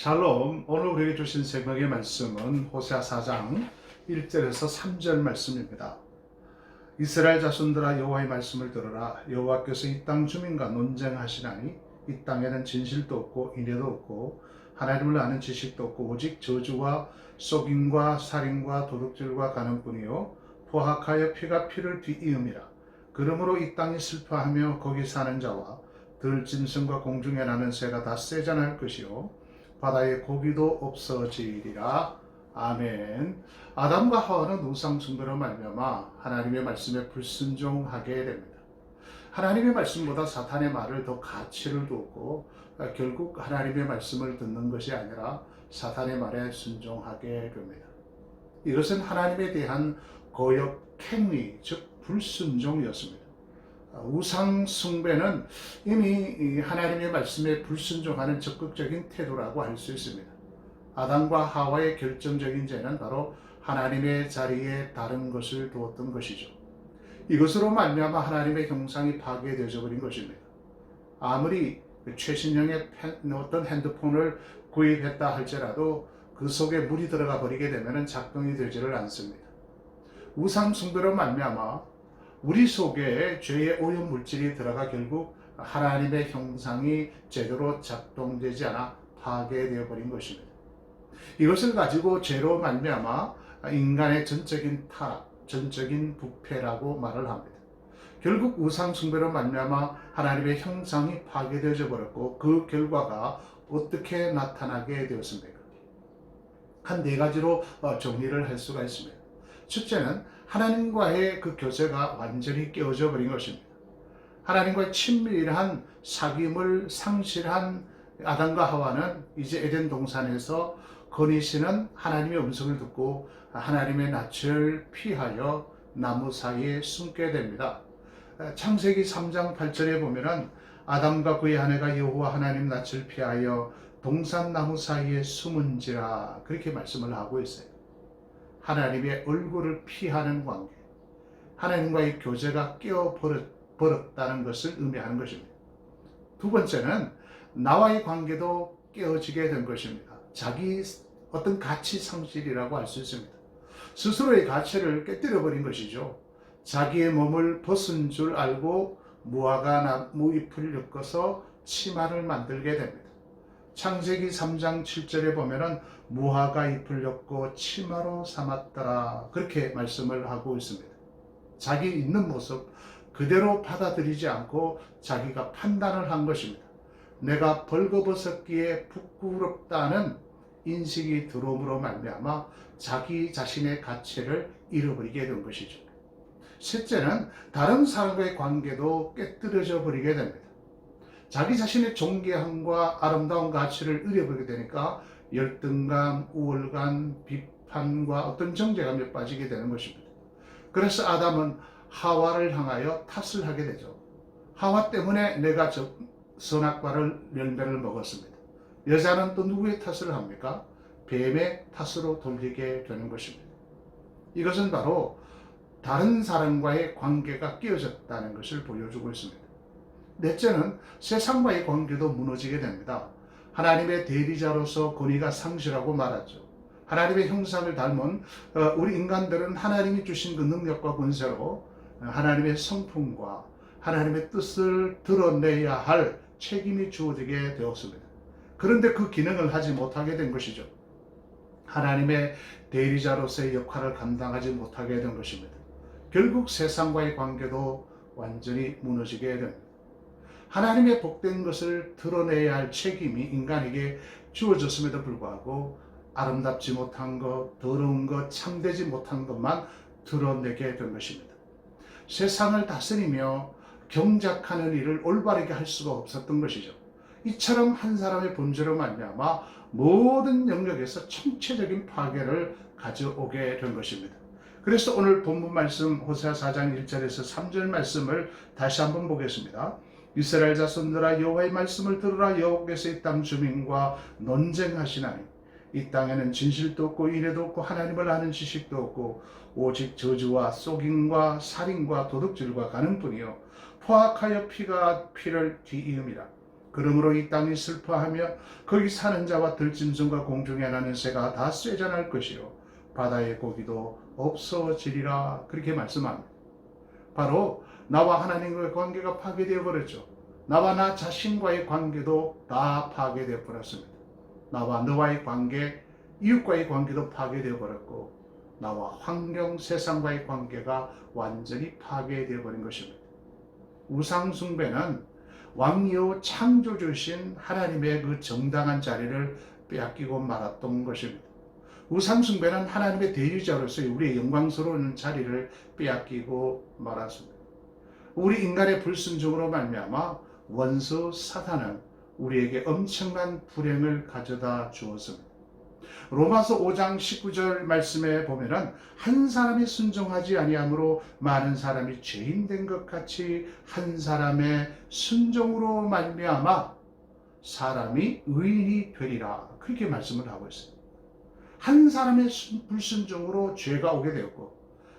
샬롬. 오늘 우리에게 주신 생명의 말씀은 호세아 4장 1절에서 3절 말씀입니다. 이스라엘 자손들아, 여호와의 말씀을 들으라. 여호와께서 이 땅 주민과 논쟁하시나니 이 땅에는 진실도 없고 인애도 없고 하나님을 아는 지식도 없고 오직 저주와 속임과 살인과 도둑질과 간음뿐이요 포악하여 피가 피를 뒤이음이라. 그러므로 이 땅이 슬퍼하며 거기 사는 자와 들짐승과 공중에 나는 새가 다 쇠잔할 것이요 바다의 고기도 없어지리라. 아멘. 아담과 하와는 우상 숭배로 말미암아 하나님의 말씀에 불순종하게 됩니다. 하나님의 말씀보다 사탄의 말을 더 가치를 두었고 결국 하나님의 말씀을 듣는 것이 아니라 사탄의 말에 순종하게 됩니다. 이것은 하나님에 대한 거역 행위, 즉 불순종이었습니다. 우상 숭배는 이미 하나님의 말씀에 불순종하는 적극적인 태도라고 할 수 있습니다. 아담과 하와의 결정적인 죄는 바로 하나님의 자리에 다른 것을 두었던 것이죠. 이것으로 말미암아 하나님의 형상이 파괴되어 버린 것입니다. 아무리 최신형의 어떤 핸드폰을 구입했다 할지라도 그 속에 물이 들어가 버리게 되면 작동이 되지를 않습니다. 우상 숭배로 말미암아 우리 속에 죄의 오염 물질이 들어가 결국 하나님의 형상이 제대로 작동되지 않아 파괴되어 버린 것입니다. 이것을 가지고 죄로 말미암아 인간의 전적인 타락, 전적인 부패라고 말을 합니다. 결국 우상 숭배로 말미암아 하나님의 형상이 파괴되어 버렸고 그 결과가 어떻게 나타나게 되었습니까? 한 네 가지로 정리를 할 수가 있습니다. 첫째는 하나님과의 그 교제가 완전히 깨어져 버린 것입니다. 하나님과의 친밀한 사귐을 상실한 아담과 하와는 이제 에덴 동산에서 거니시는 하나님의 음성을 듣고 하나님의 낯을 피하여 나무 사이에 숨게 됩니다. 창세기 3장 8절에 보면은 아담과 그의 아내가 여호와 하나님 낯을 피하여 동산나무 사이에 숨은지라 그렇게 말씀을 하고 있어요. 하나님의 얼굴을 피하는 관계, 하나님과의 교제가 깨어버렸다는 것을 의미하는 것입니다. 두 번째는 나와의 관계도 깨어지게 된 것입니다. 자기 어떤 가치 상실이라고 할 수 있습니다. 스스로의 가치를 깨뜨려버린 것이죠. 자기의 몸을 벗은 줄 알고 무화과 나무 잎을 엮어서 치마를 만들게 됩니다. 창세기 3장 7절에 보면은 무화과 잎을 엮고 치마로 삼았더라 그렇게 말씀을 하고 있습니다. 자기 있는 모습 그대로 받아들이지 않고 자기가 판단을 한 것입니다. 내가 벌거벗었기에 부끄럽다는 인식이 들어옴으로 말미암아 자기 자신의 가치를 잃어버리게 된 것이죠. 셋째는 다른 사람과의 관계도 깨뜨려져 버리게 됩니다. 자기 자신의 존귀함과 아름다운 가치를 잃어버리게 되니까 열등감, 우월감, 비판과 어떤 정죄감에 빠지게 되는 것입니다. 그래서 아담은 하와를 향하여 탓을 하게 되죠. 하와 때문에 내가 선악과를 열매를 먹었습니다. 여자는 또 누구의 탓을 합니까? 뱀의 탓으로 돌리게 되는 것입니다. 이것은 바로 다른 사람과의 관계가 깨어졌다는 것을 보여주고 있습니다. 넷째는 세상과의 관계도 무너지게 됩니다. 하나님의 대리자로서 권위가 상실하고 말았죠. 하나님의 형상을 닮은 우리 인간들은 하나님이 주신 그 능력과 권세로 하나님의 성품과 하나님의 뜻을 드러내야 할 책임이 주어지게 되었습니다. 그런데 그 기능을 하지 못하게 된 것이죠. 하나님의 대리자로서의 역할을 감당하지 못하게 된 것입니다. 결국 세상과의 관계도 완전히 무너지게 됩니다. 하나님의 복된 것을 드러내야 할 책임이 인간에게 주어졌음에도 불구하고 아름답지 못한 것, 더러운 것, 참되지 못한 것만 드러내게 된 것입니다. 세상을 다스리며 경작하는 일을 올바르게 할 수가 없었던 것이죠. 이처럼 한 사람의 범죄로 말미암아 모든 영역에서 총체적인 파괴를 가져오게 된 것입니다. 그래서 오늘 본문 말씀 호세아 4장 1절에서 3절 말씀을 다시 한번 보겠습니다. 이스라엘 자손들아, 여호와의 말씀을 들으라. 여호와께서 이 땅 주민과 논쟁하시나니 이 땅에는 진실도 없고 인애도 없고 하나님을 아는 지식도 없고 오직 저주와 속임과 살인과 도둑질과 간음뿐이요 포악하여 피가 피를 뒤이음이라. 그러므로 이 땅이 슬퍼하며 거기 사는 자와 들짐승과 공중에 나는 새가 다 쇠잔할 것이요 바다의 고기도 없어지리라. 그렇게 말씀합니다. 바로 나와 하나님과의 관계가 파괴되어 버렸죠. 나와 나 자신과의 관계도 다 파괴되어 버렸습니다. 나와 너와의 관계, 이웃과의 관계도 파괴되어 버렸고 나와 환경, 세상과의 관계가 완전히 파괴되어 버린 것입니다. 우상숭배는 왕이요 창조주신 하나님의 그 정당한 자리를 빼앗기고 말았던 것입니다. 우상숭배는 하나님의 대유자로서 우리의 영광스러운 자리를 빼앗기고 말았습니다. 우리 인간의 불순종으로 말미암아 원수 사탄은 우리에게 엄청난 불행을 가져다 주었습니다. 로마서 5장 19절 말씀에 보면은 한 사람이 순종하지 아니함으로 많은 사람이 죄인 된 것 같이 한 사람의 순종으로 말미암아 사람이 의인이 되리라. 그렇게 말씀을 하고 있어요. 한 사람의 불순종으로 죄가 오게 되었고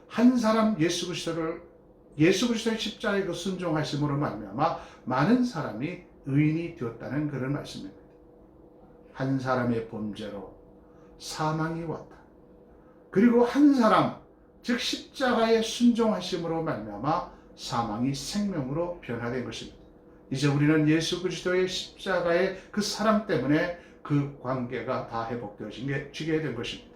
한 사람 예수 그리스도의 십자가에 그 순종하심으로 말미암아 많은 사람이 의인이 되었다는 그런 말씀입니다. 한 사람의 범죄로 사망이 왔다. 그리고 한 사람, 즉 십자가에 순종하심으로 말미암아 사망이 생명으로 변화된 것입니다. 이제 우리는 예수 그리스도의 십자가의 그 사랑 때문에 그 관계가 다 회복되어지게 된 것입니다.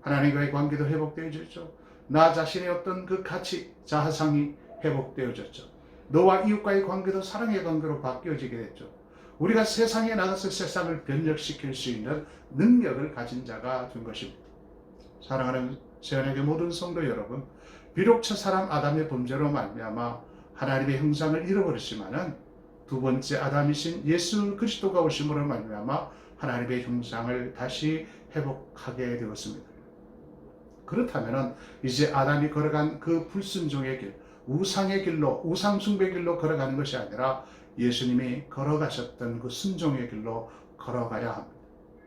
하나님과의 관계도 회복되어졌죠. 나 자신의 어떤 그 가치, 자아상이 회복되어졌죠. 너와 이웃과의 관계도 사랑의 관계로 바뀌어지게 됐죠. 우리가 세상에 나가서 세상을 변혁시킬 수 있는 능력을 가진 자가 된 것입니다. 사랑하는 세연에게 모든 성도 여러분, 비록 첫사람 아담의 범죄로 말미암아 하나님의 형상을 잃어버렸지만은 두 번째 아담이신 예수 그리스도가 오심으로 말미암아 하나님의 형상을 다시 회복하게 되었습니다. 그렇다면은 이제 아담이 걸어간 그 불순종의 길, 우상의 길로, 우상숭배 길로 걸어가는 것이 아니라 예수님이 걸어가셨던 그 순종의 길로 걸어가야 합니다.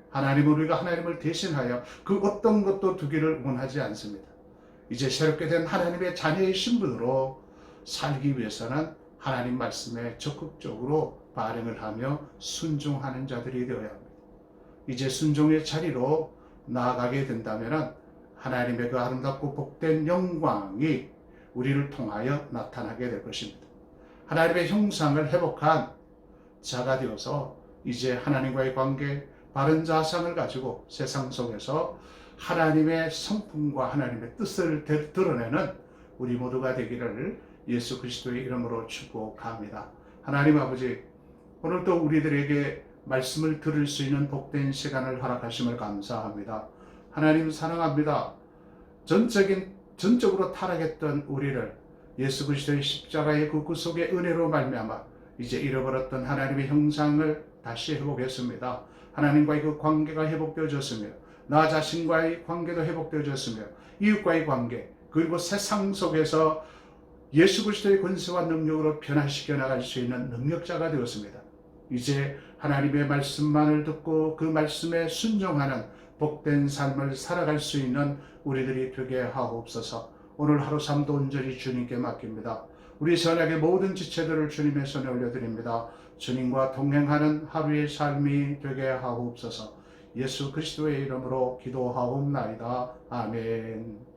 하나님은 우리가 하나님을 대신하여 그 어떤 것도 두기를 원하지 않습니다. 이제 새롭게 된 하나님의 자녀의 신분으로 살기 위해서는 하나님 말씀에 적극적으로 반응을 하며 순종하는 자들이 되어야 합니다. 이제 순종의 자리로 나아가게 된다면 하나님의 그 아름답고 복된 영광이 우리를 통하여 나타나게 될 것입니다. 하나님의 형상을 회복한 자가 되어서 이제 하나님과의 관계, 바른 자상을 가지고 세상 속에서 하나님의 성품과 하나님의 뜻을 드러내는 우리 모두가 되기를 예수 그리스도의 이름으로 축복합니다. 하나님 아버지, 오늘도 우리들에게 말씀을 들을 수 있는 복된 시간을 허락하심을 감사합니다. 하나님 사랑합니다. 전적으로 타락했던 우리를 예수 그리스도의 십자가의 그 구속의 은혜로 말미암아 이제 잃어버렸던 하나님의 형상을 다시 회복했습니다. 하나님과의 그 관계가 회복되어졌으며 나 자신과의 관계도 회복되어졌으며 이웃과의 관계, 그리고 세상 속에서 예수 그리스도의 권세와 능력으로 변화시켜 나갈 수 있는 능력자가 되었습니다. 이제 하나님의 말씀만을 듣고 그 말씀에 순종하는 복된 삶을 살아갈 수 있는 우리들이 되게 하옵소서. 오늘 하루 삶도 온전히 주님께 맡깁니다. 우리 선악의 모든 지체들을 주님의 손에 올려드립니다. 주님과 동행하는 하루의 삶이 되게 하옵소서. 예수 그리스도의 이름으로 기도하옵나이다. 아멘.